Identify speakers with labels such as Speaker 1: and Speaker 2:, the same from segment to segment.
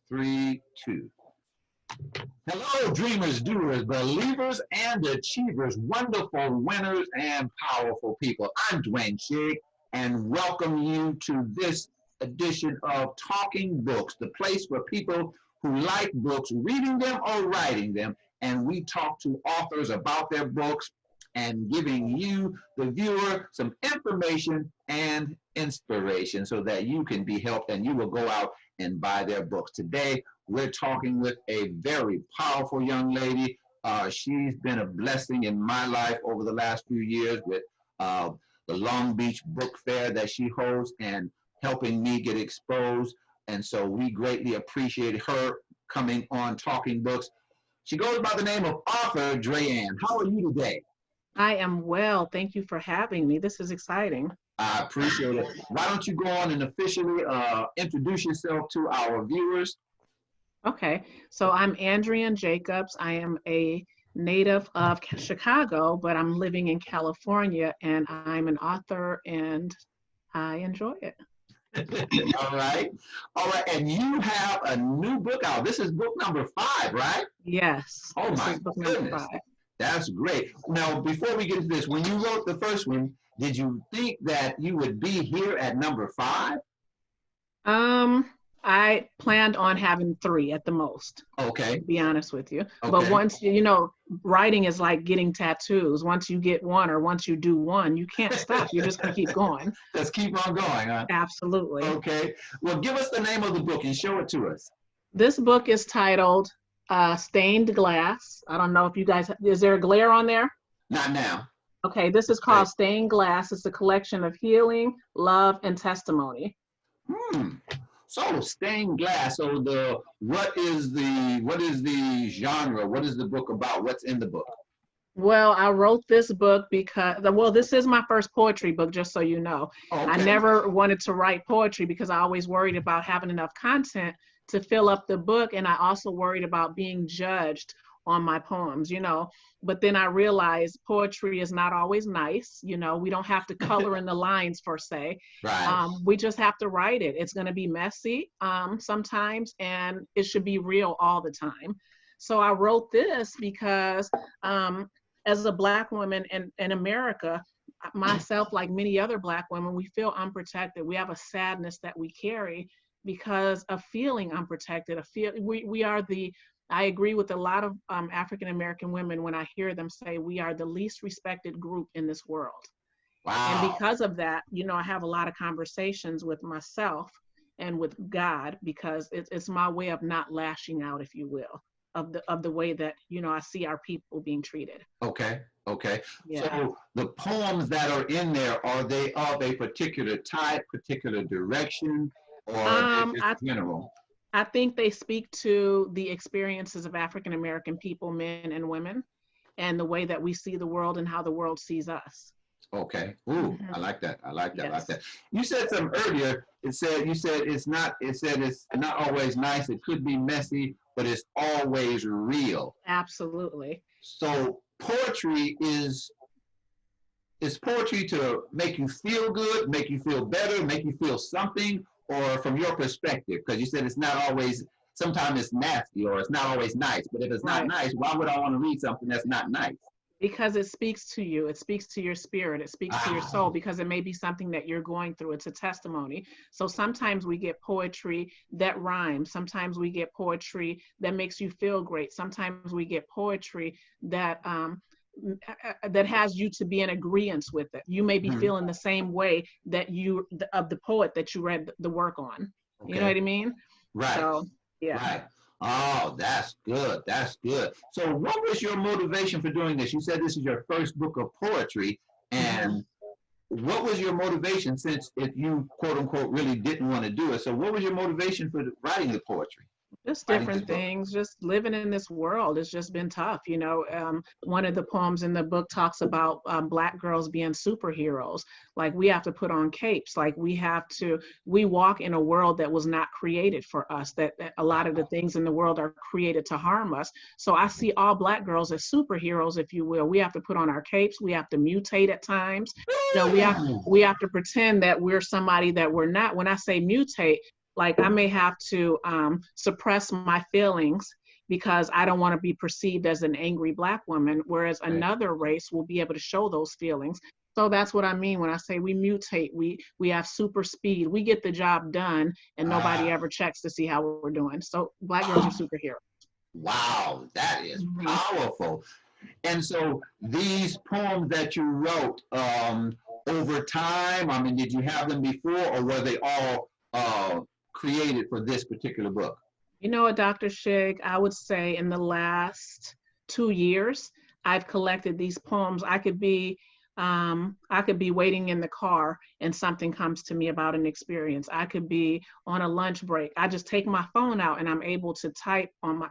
Speaker 1: Three, two. Hello, dreamers, doers, believers, and achievers, wonderful winners and powerful people. I'm Dwayne Shigg, and welcome you to this edition of Talking Books, the place for people who like books, reading them or writing them, and we talk to authors about their books and giving you, the viewer, some information and inspiration so that you can be helped and you will go out and buy their books. Today, we're talking with a very powerful young lady. She's been a blessing in my life over the last few years with the Long Beach Book Fair that she hosts and helping me get exposed. And so we greatly appreciate her coming on Talking Books. She goes by the name of Author Dre'an. How are you today?
Speaker 2: I am well. Thank you for having me. This is exciting.
Speaker 1: I appreciate it. Why don't you go on and officially introduce yourself to our viewers?
Speaker 2: Okay, so I'm Andrian Jacobs. I am a native of Chicago, but I'm living in California, and I'm an author, and I enjoy it.
Speaker 1: All right. All right. And you have a new book out. This is book number 5, right?
Speaker 2: Yes.
Speaker 1: Oh,
Speaker 2: this
Speaker 1: my
Speaker 2: is book
Speaker 1: goodness.
Speaker 2: number 5.
Speaker 1: That's great. Now, before we get to this, when you wrote the first one, did you think that you would be here at number 5?
Speaker 2: I planned on having 3 at the most.
Speaker 1: Okay.
Speaker 2: To be honest with you.
Speaker 1: Okay.
Speaker 2: But once, writing is like getting tattoos. Once you get one or once you do one, you can't stop. You're just going to keep going.
Speaker 1: Just keep on going, huh?
Speaker 2: Absolutely.
Speaker 1: Okay. Well, give us the name of the book and show it to us.
Speaker 2: This book is titled Stained Glass. I don't know if you guys, is there a glare on there?
Speaker 1: Not now.
Speaker 2: Okay, this is called Stained Glass. It's a collection of healing, love, and testimony.
Speaker 1: So stained glass. So what is the genre? What is the book about? What's in the book?
Speaker 2: Well, I wrote this book because, this is my first poetry book, just so you know.
Speaker 1: Okay.
Speaker 2: I never wanted to write poetry because I always worried about having enough content to fill up the book, and I also worried about being judged on my poems, but then I realized poetry is not always nice. We don't have to color in the lines per se.
Speaker 1: Right.
Speaker 2: We just have to write it. It's going to be messy sometimes, and it should be real all the time. So I wrote this because as a Black woman in America, myself, like many other Black women, we feel unprotected. We have a sadness that we carry because of feeling unprotected. I agree with a lot of African-American women when I hear them say we are the least respected group in this world.
Speaker 1: Wow.
Speaker 2: And because of that, I have a lot of conversations with myself and with God, because it's my way of not lashing out, if you will, of the way that, I see our people being treated.
Speaker 1: Okay.
Speaker 2: Yeah.
Speaker 1: So the poems that are in there, are they of a particular type, particular direction, or just general?
Speaker 2: I think they speak to the experiences of African-American people, men and women, and the way that we see the world and how the world sees us.
Speaker 1: Okay. Ooh, I like that. I like that.
Speaker 2: Yes.
Speaker 1: I like that. You said something earlier. You said it's not always nice. It could be messy, but it's always real.
Speaker 2: Absolutely.
Speaker 1: So poetry is poetry to make you feel good, make you feel better, make you feel something, or from your perspective? Because you said it's not always, sometimes it's nasty or it's not always nice. But if it's not nice, why would I want to read something that's not nice?
Speaker 2: Because it speaks to you. It speaks to your spirit. It speaks to your soul, because it may be something that you're going through. It's a testimony. So sometimes we get poetry that rhymes. Sometimes we get poetry that makes you feel great. Sometimes we get poetry that has you to be in agreement with it. You may be feeling the same way that of the poet that you read the work on. Okay. You know what I mean?
Speaker 1: Right.
Speaker 2: So, yeah.
Speaker 1: Right. Oh, that's good. That's good. So what was your motivation for doing this? You said this is your first book of poetry. And what was your motivation, since if you, quote unquote, really didn't want to do it? So what was your motivation for writing the poetry?
Speaker 2: Just different things, just living in this world. It's just been tough. One of the poems in the book talks about Black girls being superheroes. Like, we have to put on capes. Like, we walk in a world that was not created for us, that a lot of the things in the world are created to harm us. So I see all Black girls as superheroes, if you will. We have to put on our capes. We have to mutate at times. We have to pretend that we're somebody that we're not. When I say mutate, Like I may have to suppress my feelings because I don't want to be perceived as an angry Black woman, whereas another race will be able to show those feelings. So that's what I mean when I say we mutate, we have super speed, we get the job done, and nobody ever checks to see how we're doing. So Black girls are superheroes.
Speaker 1: Wow, that is powerful. And so these poems that you wrote over time, I mean, did you have them before, or were they all created for this particular book?
Speaker 2: You know what, Dr. Shigg, I would say in the last 2 years, I've collected these poems. I could be waiting in the car and something comes to me about an experience. I could be on a lunch break. I just take my phone out and I'm able to type on my,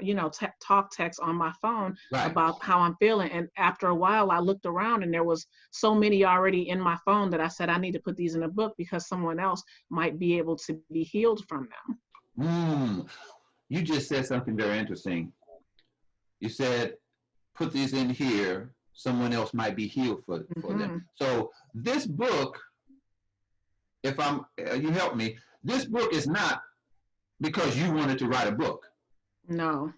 Speaker 2: talk text on my phone about how I'm feeling. And after a while, I looked around and there was so many already in my phone that I said, I need to put these in a book because someone else might be able to be healed from them.
Speaker 1: You just said something very interesting. You said, put these in here, someone else might be healed for them. So this book, if you help me, this book is not because you wanted to write a book.
Speaker 2: No.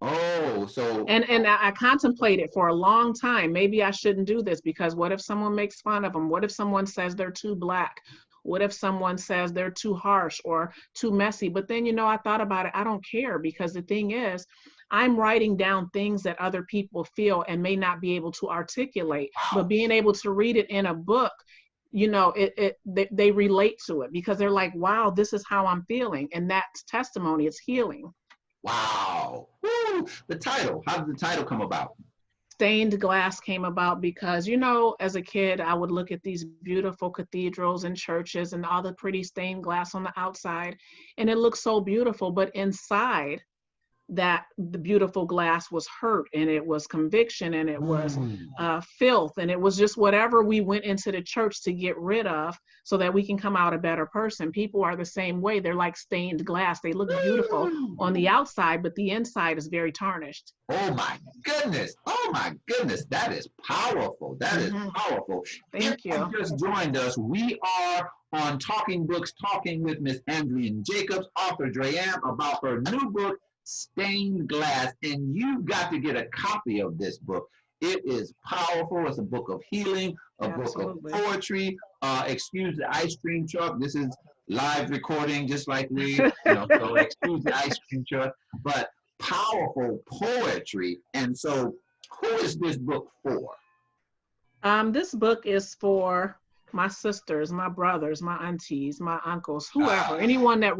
Speaker 1: Oh, so.
Speaker 2: And I contemplated for a long time, maybe I shouldn't do this because what if someone makes fun of them? What if someone says they're too Black? What if someone says they're too harsh or too messy? But then, I thought about it. I don't care because the thing is, I'm writing down things that other people feel and may not be able to articulate, but being able to read it in a book, they relate to it because they're like, wow, this is how I'm feeling. And that's testimony, it's healing.
Speaker 1: Wow. Woo. The title, how did the title come about?
Speaker 2: Stained glass came about because, as a kid, I would look at these beautiful cathedrals and churches and all the pretty stained glass on the outside, and it looked so beautiful, but inside that the beautiful glass was hurt, and it was conviction, and it was filth, and it was just whatever we went into the church to get rid of so that we can come out a better person. People are the same way. They're like stained glass. They look beautiful on the outside, but the inside is very tarnished.
Speaker 1: Oh my goodness. Oh my goodness. That is powerful. That is powerful.
Speaker 2: Thank you.
Speaker 1: If you just joined us, we are on Talking Books, talking with Miss Andrian Jacobs, Author Dre'an, about her new book, Stained Glass, and you've got to get a copy of this book. It is powerful. It's a book of healing, a book of poetry. Excuse the ice cream truck. This is live recording, just like we, so excuse the ice cream truck, but powerful poetry. And so, who is this book for?
Speaker 2: This book is for my sisters, my brothers, my aunties, my uncles, whoever, anyone that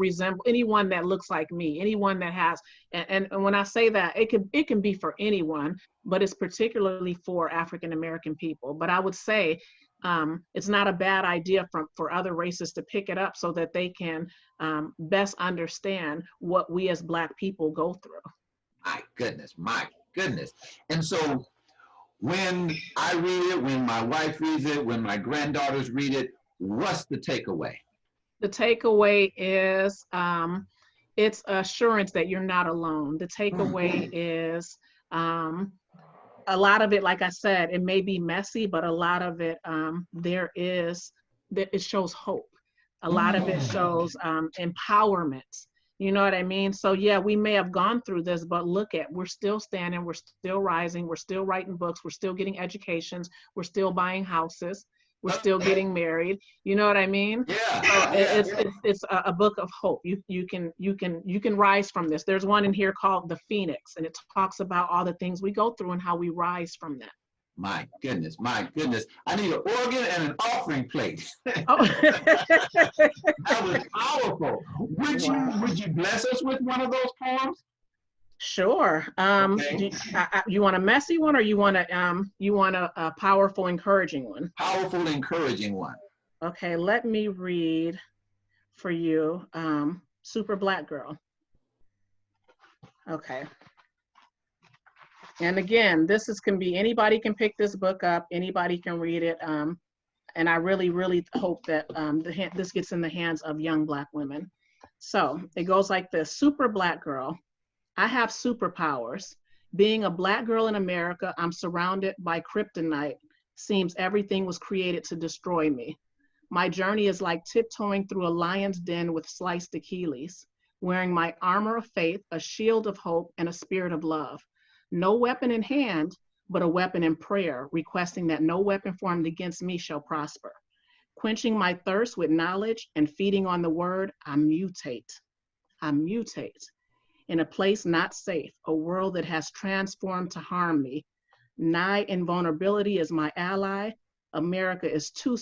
Speaker 2: anyone that looks like me, anyone that has, and when I say that, it can be for anyone, but it's particularly for African American people. But I would say it's not a bad idea for other races to pick it up so that they can best understand what we as Black people go through.
Speaker 1: My goodness, my goodness. And so, when I read it, when my wife reads it, when my granddaughters read it, what's the takeaway?
Speaker 2: The takeaway is it's assurance that you're not alone. The takeaway is a lot of it, like I said, it may be messy, but a lot of it, it shows hope. A lot of it shows empowerment. You know what I mean? So yeah, we may have gone through this, but we're still standing, we're still rising, we're still writing books, we're still getting educations, we're still buying houses, we're still getting married. You know what I mean?
Speaker 1: Yeah.
Speaker 2: So it's a book of hope. You can rise from this. There's one in here called The Phoenix, and it talks about all the things we go through and how we rise from that.
Speaker 1: My goodness, my goodness. I need an organ and an offering plate.
Speaker 2: Oh.
Speaker 1: That was powerful. Would you bless us with one of those poems?
Speaker 2: Sure.
Speaker 1: Okay.
Speaker 2: You want a messy one, or you want a powerful, encouraging one?
Speaker 1: Powerful, encouraging one.
Speaker 2: Okay, let me read for you. Super Black Girl. Okay. And again, anybody can pick this book up, anybody can read it. And I really, really hope that this gets in the hands of young Black women. So it goes like this. Super Black Girl. I have superpowers. Being a Black girl in America, I'm surrounded by kryptonite. Seems everything was created to destroy me. My journey is like tiptoeing through a lion's den with sliced Achilles, wearing my armor of faith, a shield of hope, and a spirit of love. No weapon in hand, but a weapon in prayer, requesting that no weapon formed against me shall prosper. Quenching my thirst with knowledge and feeding on the word, I mutate. I mutate. In a place not safe, a world that has transformed to harm me. Nigh invulnerability is my ally. America is too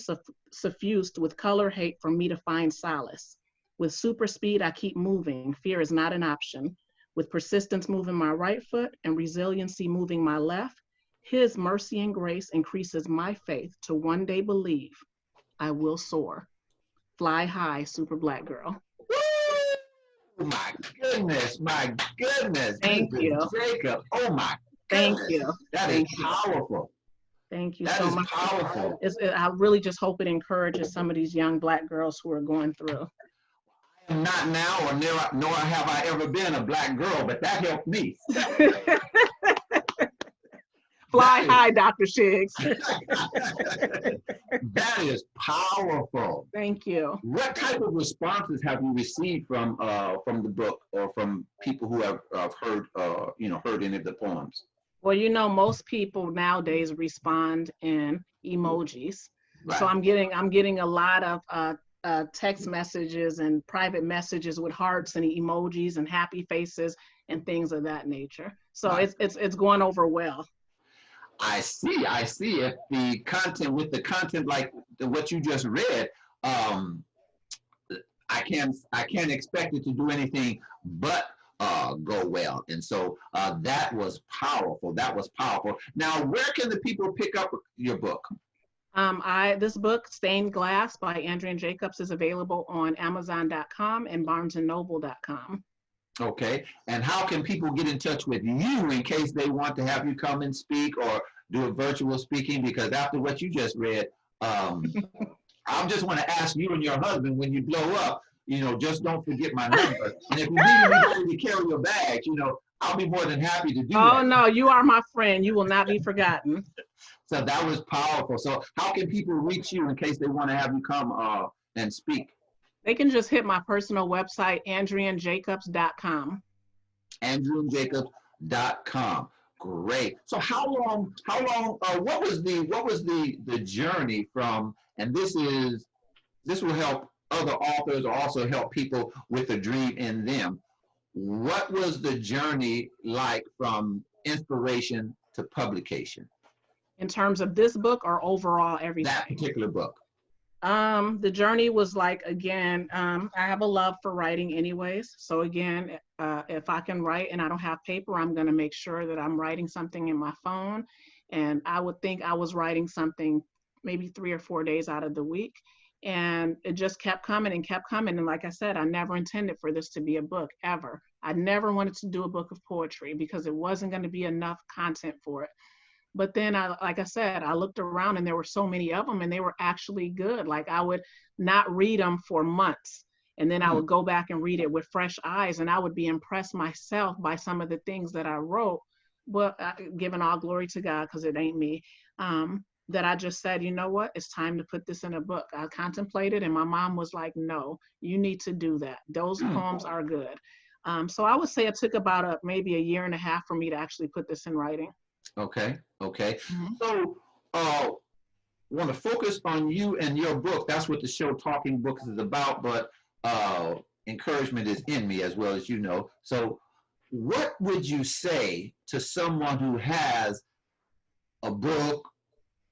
Speaker 2: suffused with color hate for me to find solace. With super speed, I keep moving. Fear is not an option. With persistence moving my right foot and resiliency moving my left, his mercy and grace increases my faith to one day believe I will soar. Fly high, super black girl.
Speaker 1: Woo! My goodness, my goodness.
Speaker 2: Thank you.
Speaker 1: Jacob. Oh my
Speaker 2: Thank
Speaker 1: goodness.
Speaker 2: you.
Speaker 1: That
Speaker 2: Thank
Speaker 1: is
Speaker 2: you.
Speaker 1: powerful.
Speaker 2: Thank you
Speaker 1: That
Speaker 2: so
Speaker 1: is
Speaker 2: much.
Speaker 1: powerful.
Speaker 2: I really just hope it encourages some of these young black girls who are going through.
Speaker 1: I am not now, or nor have I ever been a black girl, but that helped me.
Speaker 2: Fly high, Dr. Shiggs.
Speaker 1: That is powerful.
Speaker 2: Thank you.
Speaker 1: What type of responses have you received from the book, or from people who have heard heard any of the poems?
Speaker 2: Well, you know, most people nowadays respond in emojis.
Speaker 1: Right.
Speaker 2: So I'm getting a lot of text messages and private messages with hearts and emojis and happy faces and things of that nature. So
Speaker 1: Right.
Speaker 2: it's going over well.
Speaker 1: I see. If the content like what you just read, I can't expect it to do anything but go well. And so that was powerful. That was powerful. Now, where can the people pick up your book?
Speaker 2: This book, Stained Glass by Author Dre'an, is available on Amazon.com and BarnesandNoble.com.
Speaker 1: Okay. And how can people get in touch with you in case they want to have you come and speak or do a virtual speaking? Because after what you just read, I just want to ask you and your husband, when you blow up, just don't forget my number. And if you need anybody to carry your bags, I'll be more than happy to do that.
Speaker 2: Oh, no, you are my friend. You will not be forgotten.
Speaker 1: So that was powerful. So how can people reach you in case they want to have you come and speak?
Speaker 2: They can just hit my personal website, AuthorJacobs.com.
Speaker 1: AuthorJacobs.com. Great. So how long, what was the journey from, and this will help other authors, or also help people with a dream in them. What was the journey like from inspiration to publication?
Speaker 2: In terms of this book or overall everything?
Speaker 1: That particular book.
Speaker 2: The journey was like, again, I have a love for writing anyways. So again, if I can write and I don't have paper, I'm going to make sure that I'm writing something in my phone. And I would think I was writing something maybe 3 or 4 days out of the week. And it just kept coming and kept coming. And like I said, I never intended for this to be a book ever. I never wanted to do a book of poetry because it wasn't going to be enough content for it. But then, like I said, I looked around and there were so many of them and they were actually good. Like I would not read them for months. And then I would go back and read it with fresh eyes, and I would be impressed myself by some of the things that I wrote. But giving all glory to God, because it ain't me, that I just said, you know what, it's time to put this in a book. I contemplated, and my mom was like, no, you need to do that. Those poems are good. So I would say it took about maybe a year and a half for me to actually put this in writing.
Speaker 1: Okay. So want to focus on you and your book. That's what the show Talking Books is about, but encouragement is in me, as well as you know. So what would you say to someone who has a book,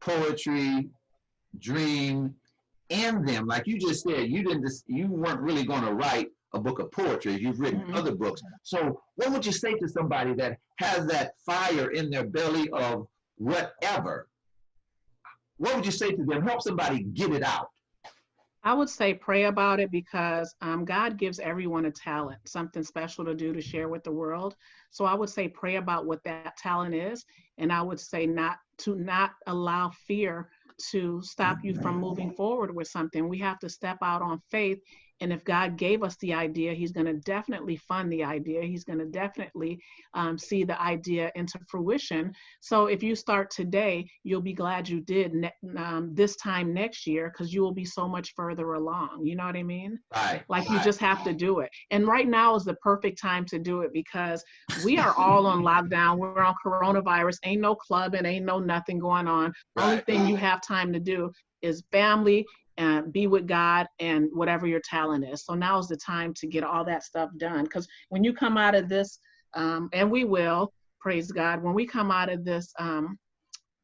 Speaker 1: poetry, dream in them? Like you just said, you weren't really going to write a book of poetry. You've written other books. So what would you say to somebody that has that fire in their belly of whatever? What would you say to them? Help somebody get it out.
Speaker 2: I would say pray about it, because God gives everyone a talent, something special to do, to share with the world. So I would say pray about what that talent is. And I would say not allow fear to stop you from moving forward with something. We have to step out on faith And if God gave us the idea, he's going to definitely fund the idea. He's going to definitely see the idea into fruition. So if you start today, you'll be glad you did this time next year, because you will be so much further along. You know what I mean?
Speaker 1: Right.
Speaker 2: Like you just have to do it. And right now is the perfect time to do it, because we are all on lockdown. We're on coronavirus. Ain't no clubbing, ain't no nothing going on. Only thing you have time to do is family and be with God and whatever your talent is. So now is the time to get all that stuff done. Because when you come out of this, and we will, praise God, when we come out of this,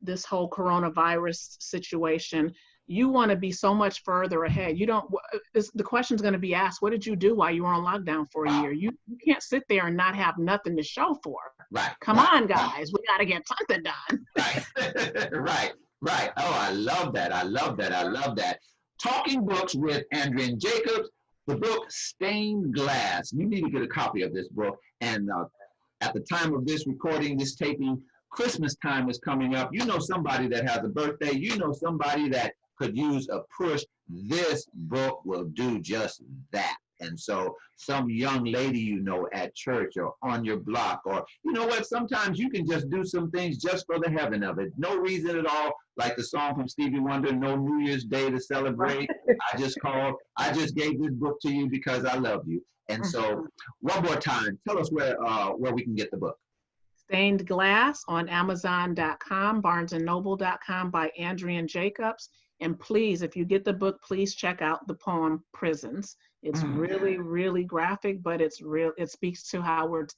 Speaker 2: this whole coronavirus situation, you want to be so much further ahead. You don't, the question's going to be asked, what did you do while you were on lockdown for a year? You can't sit there and not have nothing to show for it.
Speaker 1: Right.
Speaker 2: Come on, guys, we got to get something done.
Speaker 1: Right. Right. Oh, I love that. I love that. I love that. Talking Books with Author Jacobs, the book Stained Glass. You need to get a copy of this book. And at the time of this recording, this taping, Christmas time is coming up. You know somebody that has a birthday. You know somebody that could use a push. This book will do just that. And so some young lady you know at church or on your block, or you know what, sometimes you can just do some things just for the heaven of it. No reason at all, like the song from Stevie Wonder, no New Year's Day to celebrate. I just gave this book to you because I love you. And so one more time, tell us where we can get the book.
Speaker 2: Stained Glass on Amazon.com, BarnesandNoble.com by Author Jacobs. And please, if you get the book, please check out the poem Prisons. It's really, really graphic, but it's real. It speaks to how we're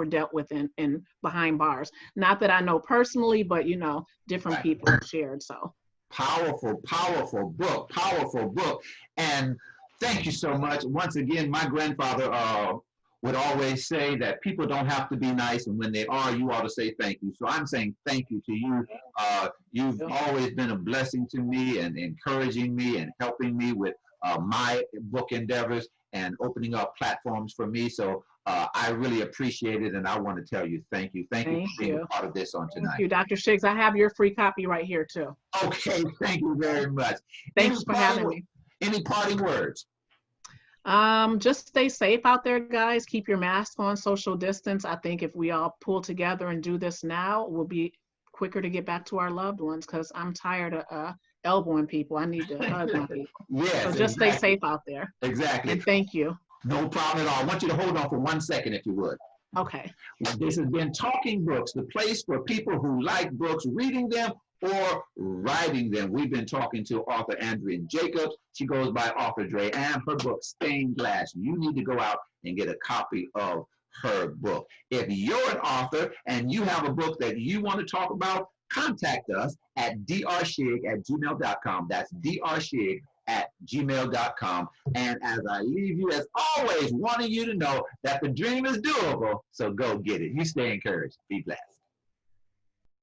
Speaker 2: dealt with in behind bars. Not that I know personally, but you know, different people have shared. So
Speaker 1: powerful, powerful book, powerful book. And thank you so much. Once again, my grandfather would always say that people don't have to be nice, and when they are, you ought to say thank you. So I'm saying thank you to you. You've always been a blessing to me and encouraging me and helping me with my book endeavors and opening up platforms for me. So I really appreciate it, and I want to tell you thank you. Thank you for being a part of this on tonight.
Speaker 2: Thank you, Dr. Shiggs. I have your free copy right here too.
Speaker 1: Okay, thank you very much.
Speaker 2: Thanks for having me.
Speaker 1: Any parting words?
Speaker 2: Just stay safe out there, guys. Keep your mask on, social distance. I think if we all pull together and do this now, we'll be quicker to get back to our loved ones, because I'm tired of elbowing people. I need to hug my people.
Speaker 1: Yes,
Speaker 2: so just stay safe out there.
Speaker 1: Exactly.
Speaker 2: And thank you.
Speaker 1: No problem at all. I want you to hold on for 1 second, if you would.
Speaker 2: Okay.
Speaker 1: This has been Talking Books, the place for people who like books, reading them or writing them. We've been talking to author Author Jacobs. She goes by Author Dre'an. Her book, Stained Glass. You need to go out and get a copy of her book. If you're an author and you have a book that you want to talk about, contact us at drshigg@gmail.com. That's drshigg@gmail.com. And as I leave you, as always, wanting you to know that the dream is doable, so go get it. You stay encouraged. Be blessed.